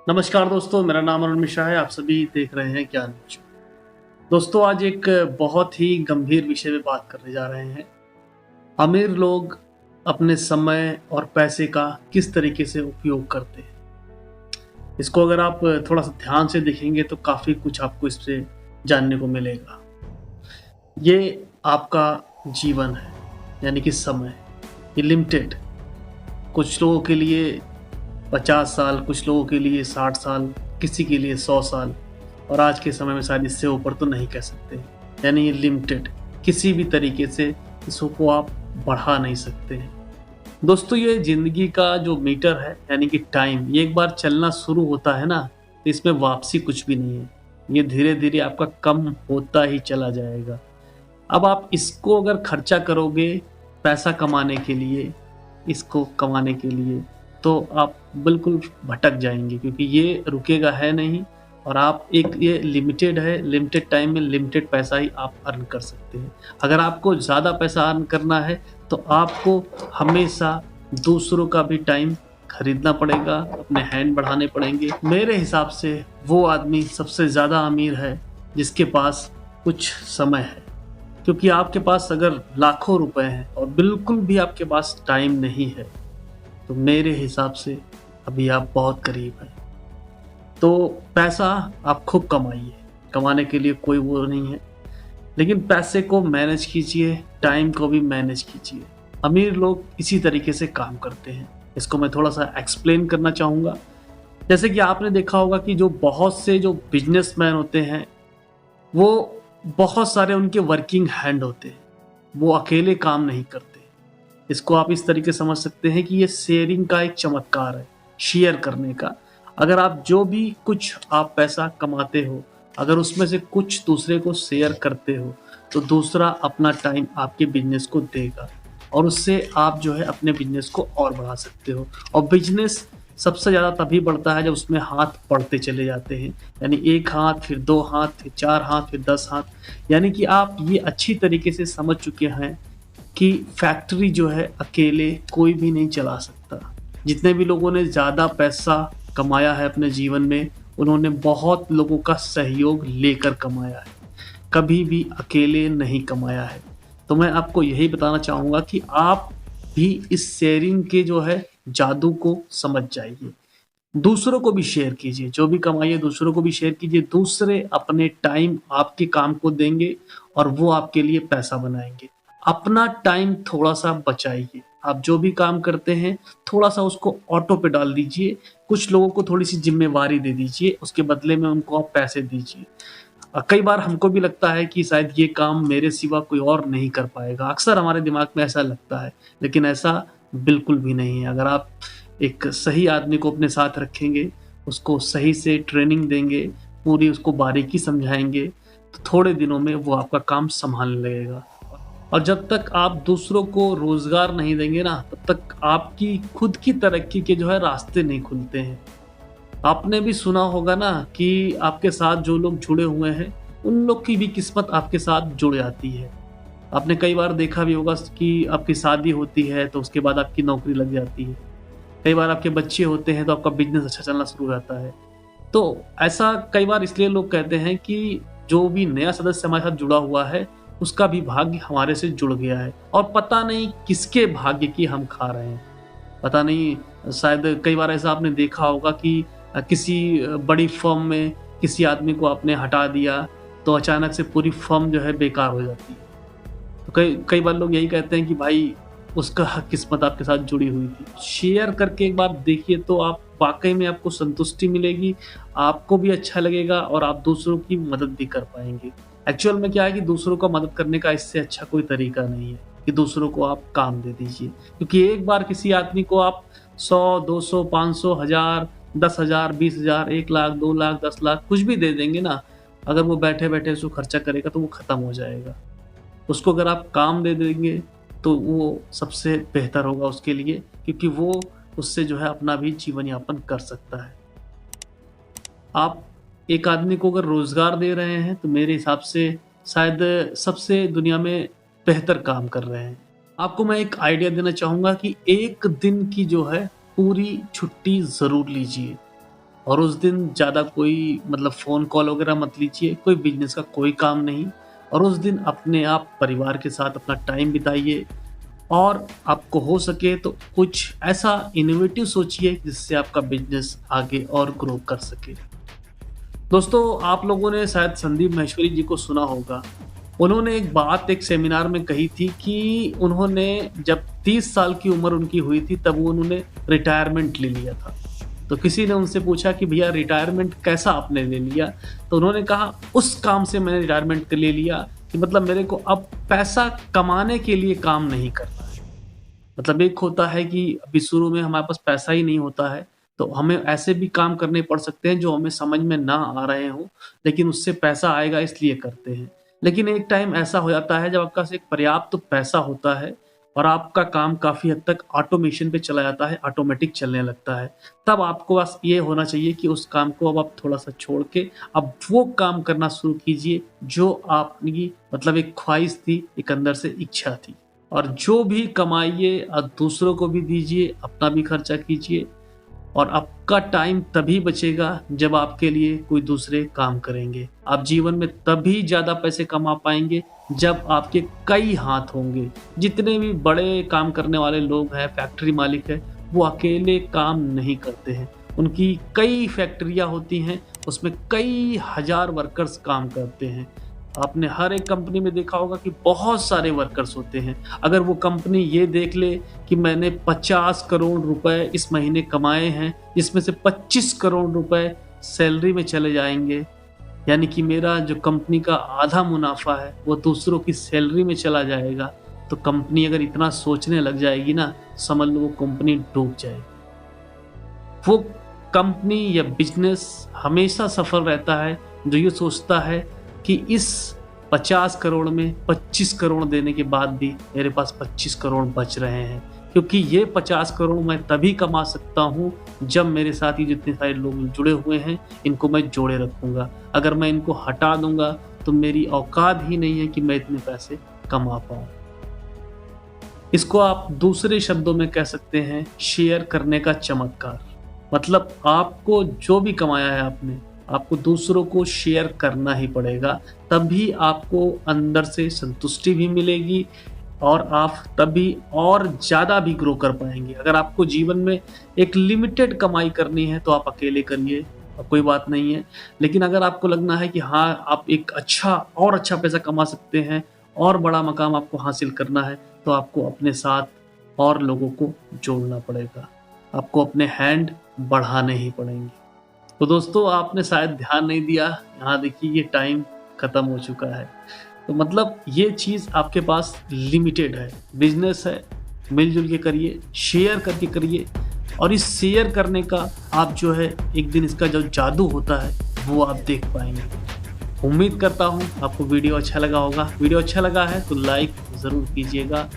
नमस्कार दोस्तों, मेरा नाम अरुण मिश्रा है। आप सभी देख रहे हैं ज्ञान न्यूज। दोस्तों, आज एक बहुत ही गंभीर विषय पे बात करने जा रहे हैं। अमीर लोग अपने समय और पैसे का किस तरीके से उपयोग करते हैं। इसको अगर आप थोड़ा सा ध्यान से देखेंगे तो काफ़ी कुछ आपको इससे जानने को मिलेगा। ये आपका जीवन है, यानी कि समय। ये लिमिटेड, कुछ लोगों के लिए 50 साल, कुछ लोगों के लिए 60 साल, किसी के लिए 100 साल, और आज के समय में शायद इससे ऊपर तो नहीं कह सकते। यानी ये लिमिटेड, किसी भी तरीके से इसको आप बढ़ा नहीं सकते हैं। दोस्तों, ये ज़िंदगी का जो मीटर है, यानी कि टाइम, ये एक बार चलना शुरू होता है ना, तो इसमें वापसी कुछ भी नहीं है। ये धीरे-धीरे आपका कम होता ही चला जाएगा। अब आप इसको अगर खर्चा करोगे पैसा कमाने के लिए, इसको कमाने के लिए, तो आप बिल्कुल भटक जाएँगे, क्योंकि ये रुकेगा है नहीं। और आप एक ये लिमिटेड है, लिमिटेड टाइम में लिमिटेड पैसा ही आप अर्न कर सकते हैं। अगर आपको ज़्यादा पैसा अर्न करना है तो आपको हमेशा दूसरों का भी टाइम खरीदना पड़ेगा, अपने हैंड बढ़ाने पड़ेंगे। मेरे हिसाब से वो आदमी सबसे ज़्यादा अमीर है जिसके पास कुछ समय है। क्योंकि आपके पास अगर लाखों रुपए हैं और बिल्कुल भी आपके पास टाइम नहीं है, तो मेरे हिसाब से अभी आप बहुत करीब हैं। तो पैसा आप खूब कमाइए, कमाने के लिए कोई वो नहीं है, लेकिन पैसे को मैनेज कीजिए, टाइम को भी मैनेज कीजिए। अमीर लोग इसी तरीके से काम करते हैं। इसको मैं थोड़ा-सा एक्सप्लेन करना चाहूँगा। जैसे कि आपने देखा होगा कि जो बहुत से जो बिज़नेसमैन होते हैं, वो बहुत सारे उनके वर्किंग हैंड होते हैं। वो अकेले काम नहीं करते। इसको आप इस तरीके से समझ सकते हैं कि ये शेयरिंग का एक चमत्कार है, शेयर करने का। अगर आप जो भी कुछ आप पैसा कमाते हो, अगर उसमें से कुछ दूसरे को शेयर करते हो, तो दूसरा अपना टाइम आपके बिज़नेस को देगा और उससे आप जो है अपने बिज़नेस को और बढ़ा सकते हो। और बिज़नेस सबसे ज़्यादा तभी बढ़ता है जब उसमें हाथ बढ़ते चले जाते हैं। यानी 1 हाथ, फिर 2 हाथ, फिर 4 हाथ, फिर 10 हाथ। यानी कि आप ये अच्छी तरीके से समझ चुके हैं कि फैक्ट्री जो है अकेले कोई भी नहीं चला सकता। जितने भी लोगों ने ज़्यादा पैसा कमाया है अपने जीवन में, उन्होंने बहुत लोगों का सहयोग लेकर कमाया है, कभी भी अकेले नहीं कमाया है। तो मैं आपको यही बताना चाहूँगा कि आप भी इस शेयरिंग के जो है जादू को समझ जाइए। दूसरों को भी शेयर कीजिए, जो भी कमाइए दूसरों को भी शेयर कीजिए। दूसरे अपने टाइम आपके काम को देंगे और वो आपके लिए पैसा बनाएँगे। अपना टाइम थोड़ा-सा बचाइए। आप जो भी काम करते हैं, थोड़ा-सा उसको ऑटो पे डाल दीजिए। कुछ लोगों को थोड़ी-सी ज़िम्मेवारी दे दीजिए, उसके बदले में उनको आप पैसे दीजिए। कई बार हमको भी लगता है कि शायद ये काम मेरे सिवा कोई और नहीं कर पाएगा। अक्सर हमारे दिमाग में ऐसा लगता है, लेकिन ऐसा बिल्कुल भी नहीं है। अगर आप एक सही आदमी को अपने साथ रखेंगे, उसको सही से ट्रेनिंग देंगे, पूरी उसको बारीकी समझाएँगे, तो थोड़े दिनों में वो आपका काम सँभालने लगेगा। और जब तक आप दूसरों को रोज़गार नहीं देंगे ना, तब तक आपकी खुद की तरक्की के जो है रास्ते नहीं खुलते हैं। आपने भी सुना होगा ना कि आपके साथ जो लोग जुड़े हुए हैं, उन लोग की भी किस्मत आपके साथ जुड़ जाती है। आपने कई बार देखा भी होगा कि आपकी शादी होती है, तो उसके बाद आपकी नौकरी लग जाती है। कई बार आपके बच्चे होते हैं, तो आपका बिज़नेस अच्छा चलना शुरू हो जाता है। तो ऐसा कई बार इसलिए लोग कहते हैं कि जो भी नया सदस्य हमारे साथ जुड़ा हुआ है, उसका भी भाग्य हमारे से जुड़ गया है और पता नहीं किसके भाग्य की हम खा रहे हैं। पता नहीं, शायद कई बार ऐसा आपने देखा होगा कि किसी बड़ी फ़र्म में किसी आदमी को आपने हटा दिया, तो अचानक से पूरी फ़र्म जो है बेकार हो जाती है। तो कई कई बार लोग यही कहते हैं कि भाई उसका किस्मत आपके साथ जुड़ी हुई थी। शेयर करके एक बार देखिए तो आप वाक़ई में आपको संतुष्टि मिलेगी, आपको भी अच्छा लगेगा और आप दूसरों की मदद भी कर पाएँगे। एक्चुअल में क्या है कि दूसरों का मदद करने का इससे अच्छा कोई तरीका नहीं है कि दूसरों को आप काम दे दीजिए। क्योंकि एक बार किसी आदमी को आप 100, 200, 500, 1000, 10,000, 20,000, 1 लाख, 2 लाख, 10 लाख कुछ भी दे देंगे ना, अगर वो बैठे-बैठे उसको खर्चा करेगा तो वो ख़त्म हो जाएगा। उसको अगर आप काम दे देंगे, तो वो सबसे बेहतर होगा उसके लिए, क्योंकि वो उससे जो है अपना भी जीवन यापन कर सकता है। आप एक आदमी को अगर रोज़गार दे रहे हैं, तो मेरे हिसाब से शायद सबसे दुनिया में बेहतर काम कर रहे हैं। आपको मैं एक आइडिया देना चाहूँगा कि 1 दिन की जो है पूरी छुट्टी ज़रूर लीजिए। और उस दिन ज़्यादा कोई मतलब फ़ोन कॉल वगैरह मत लीजिए, कोई बिज़नेस का कोई काम नहीं और उस दिन अपने आप परिवार के साथ अपना टाइम बिताइए और आपको हो सके तो कुछ ऐसा इनोवेटिव सोचिए जिससे आपका बिज़नेस आगे और ग्रो कर सके। दोस्तों, आप लोगों ने शायद संदीप माहेश्वरी जी को सुना होगा। उन्होंने एक बात एक सेमिनार में कही थी कि उन्होंने जब 30 साल की उम्र उनकी हुई थी तब वो उन्होंने रिटायरमेंट ले लिया था। तो किसी ने उनसे पूछा कि भैया रिटायरमेंट कैसा आपने ले लिया? तो उन्होंने कहा उस काम से मैंने रिटायरमेंट ले लिया कि मतलब मेरे को अब पैसा कमाने के लिए काम नहीं करना है। मतलब एक होता है कि अभी शुरू में हमारे पास पैसा ही नहीं होता है, तो हमें ऐसे भी काम करने पड़ सकते हैं जो हमें समझ में ना आ रहे हों, लेकिन उससे पैसा आएगा इसलिए करते हैं। लेकिन एक टाइम ऐसा हो जाता है जब आपके पास एक पर्याप्त तो पैसा होता है और आपका काम काफ़ी हद तक ऑटोमेशन पे चला जाता है, ऑटोमेटिक चलने लगता है। तब आपको बस ये होना चाहिए कि उस काम को अब आप थोड़ा-सा छोड़ के अब वो काम करना शुरू कीजिए जो आपकी मतलब एक ख्वाहिश थी, एक अंदर से इच्छा थी। और जो भी कमाइए दूसरों को भी दीजिए, अपना भी खर्चा कीजिए और आपका टाइम तभी बचेगा जब आपके लिए कोई दूसरे काम करेंगे। आप जीवन में तभी ज़्यादा पैसे कमा पाएँगे जब आपके कई हाथ होंगे। जितने भी बड़े काम करने वाले लोग हैं, फैक्ट्री मालिक हैं, वो अकेले काम नहीं करते हैं। उनकी कई फैक्ट्रियाँ होती हैं, उसमें कई हज़ार वर्कर्स काम करते हैं। आपने हर एक कंपनी में देखा होगा कि बहुत सारे वर्कर्स होते हैं। अगर वो कंपनी ये देख ले कि मैंने 50 करोड़ रुपए इस महीने कमाए हैं, जिसमें से 25 करोड़ रुपए सैलरी में चले जाएँगे, यानी कि मेरा जो कंपनी का आधा मुनाफ़ा है, वो दूसरों की सैलरी में चला जाएगा, तो कंपनी अगर इतना सोचने लग जाएगी ना, समझ लो वो कंपनी डूब जाएगी। वो कंपनी या बिज़नेस हमेशा सफल रहता है जो ये सोचता है कि इस 50 करोड़ में 25 करोड़ देने के बाद भी मेरे पास 25 करोड़ बच रहे हैं, क्योंकि ये 50 करोड़ मैं तभी कमा सकता हूँ जब मेरे साथ ही जितने सारे लोग जुड़े हुए हैं इनको मैं जोड़े रखूँगा। अगर मैं इनको हटा दूँगा तो मेरी औकात ही नहीं है कि मैं इतने पैसे कमा पाऊँ। इसको आप दूसरे शब्दों में कह सकते हैं शेयर करने का चमत्कार। मतलब आपको जो भी कमाया है आपने, आपको दूसरों को शेयर करना ही पड़ेगा, तभी आपको अंदर से संतुष्टि भी मिलेगी और आप तभी और ज़्यादा भी ग्रो कर पाएँगे। अगर आपको जीवन में एक लिमिटेड कमाई करनी है तो आप अकेले करिए, कोई बात नहीं है। लेकिन अगर आपको लगना है कि हाँ, आप एक अच्छा पैसा कमा सकते हैं और बड़ा मकाम आपको हासिल करना है, तो आपको अपने साथ और लोगों को जोड़ना पड़ेगा। आपको अपने हैंड बढ़ाने ही पड़ेंगे। तो दोस्तों, आपने शायद ध्यान नहीं दिया, यहाँ देखिए ये टाइम ख़त्म हो चुका है। तो मतलब ये चीज़ आपके पास लिमिटेड है, बिज़नेस है, मिलजुल के करिए, शेयर करके करिए और इस शेयर करने का आप जो है एक दिन इसका जो जादू होता है वो आप देख पाएंगे। उम्मीद करता हूँ आपको वीडियो अच्छा लगा होगा। वीडियो अच्छा लगा है तो लाइक ज़रूर कीजिएगा,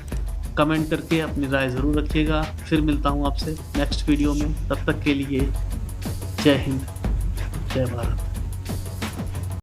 कमेंट करके अपनी राय ज़रूर रखिएगा। फिर मिलता हूँ आपसे नेक्स्ट वीडियो में, तब तक के लिए जय हिंद, जय भारत।